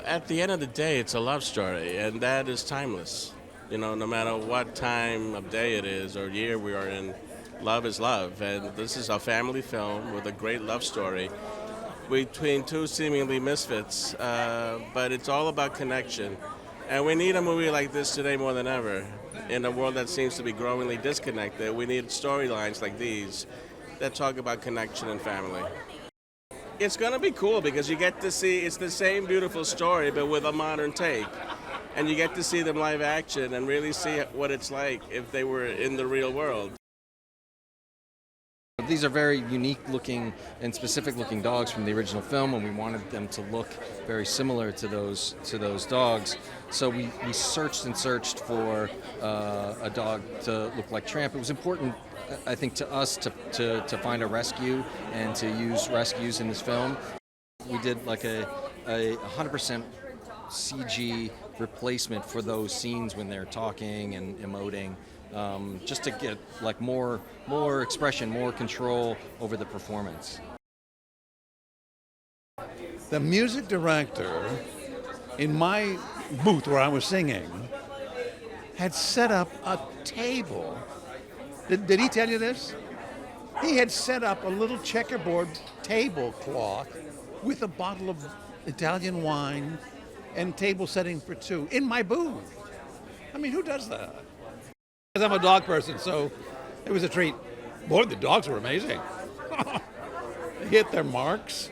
At the end of the day, it's a love story, and that is timeless. You know, no matter what time of day it is or year we are in, love is love. And this is a family film with a great love story between two seemingly misfits, but it's all about connection. And we need a movie like this today more than ever. In a world that seems to be growingly disconnected, we need storylines like these that talk about connection and family. It's going to be cool because you get to see, it's the same beautiful story but with a modern take. And you get to see them live action and really see what it's like if they were in the real world. These are very unique looking and specific looking dogs from the original film, and we wanted them to look very similar to those dogs. So we searched and searched for a dog to look like Tramp. It was important, I think, to us to find a rescue and to use rescues in this film. We did like a 100% CG replacement for those scenes when they're talking and emoting. Just to get like more expression, more control over the performance. The music director in my booth where I was singing had set up a table. Did he tell you this? He had set up a little checkerboard tablecloth with a bottle of Italian wine and table setting for two in my booth. I mean, who does that? I'm a dog person, so it was a treat. Boy, the dogs were amazing. They hit their marks.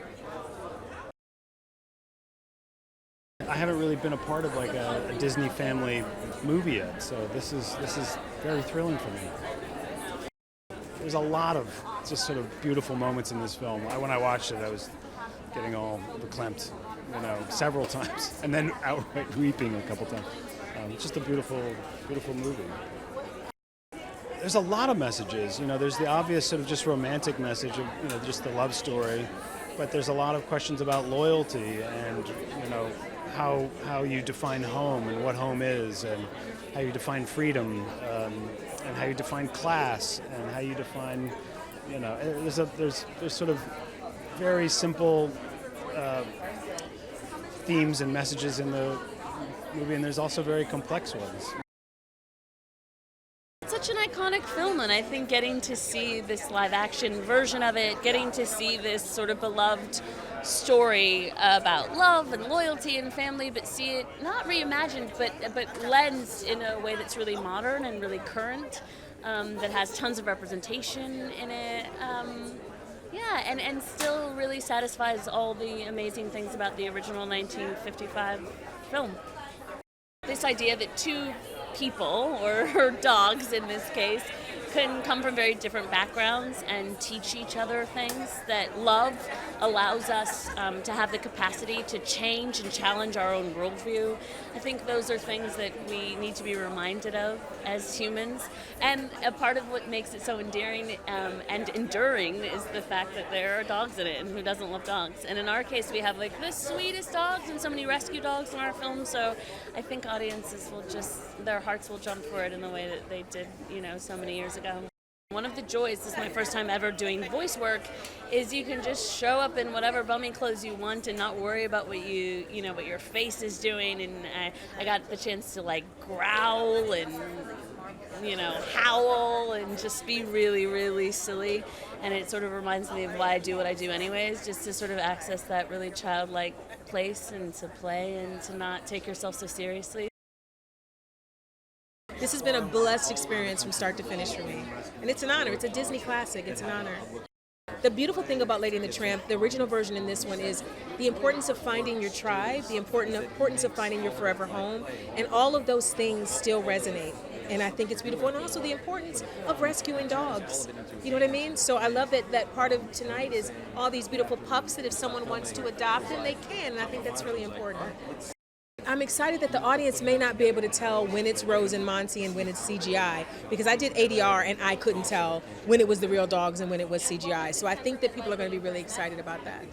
I haven't really been a part of like a Disney family movie yet, so this is very thrilling for me. There's a lot of just sort of beautiful moments in this film. When I watched it, I was getting all verklempt, several times, and then outright weeping a couple times. It's just a beautiful, beautiful movie. There's a lot of messages. There's the obvious sort of just romantic message of, just the love story, but there's a lot of questions about loyalty and, how you define home and what home is, and how you define freedom, and how you define class, and how you define, there's sort of very simple themes and messages in the movie, and there's also very complex ones. Such an iconic film, and I think getting to see this live action version of it, getting to see this sort of beloved story about love and loyalty and family, but see it not reimagined, but lensed in a way that's really modern and really current, that has tons of representation in it. And still really satisfies all the amazing things about the original 1955 film. This idea that two people, or dogs in this case, can come from very different backgrounds and teach each other things, that love allows us to have the capacity to change and challenge our own worldview. I think those are things that we need to be reminded of as humans. And a part of what makes it so endearing and enduring is the fact that there are dogs in it, and who doesn't love dogs? And in our case, we have like the sweetest dogs and so many rescue dogs in our film, so I think audiences will their hearts will jump for it in the way that they did, so many years ago. One of the joys, this is my first time ever doing voice work, is you can just show up in whatever bummy clothes you want and not worry about what what your face is doing. And I got the chance to like growl and howl and just be really, really silly. And it sort of reminds me of why I do what I do anyways, just to sort of access that really childlike place and to play and to not take yourself so seriously. This has been a blessed experience from start to finish for me. And it's an honor. It's a Disney classic. It's an honor. The beautiful thing about Lady and the Tramp, the original version in this one, is the importance of finding your tribe, the importance of finding your forever home, and all of those things still resonate. And I think it's beautiful. And also the importance of rescuing dogs. You know what I mean? So I love that part of tonight is all these beautiful pups that if someone wants to adopt them, they can. And I think that's really important. I'm excited that the audience may not be able to tell when it's Rose and Monty and when it's CGI, because I did ADR and I couldn't tell when it was the real dogs and when it was CGI. So I think that people are going to be really excited about that.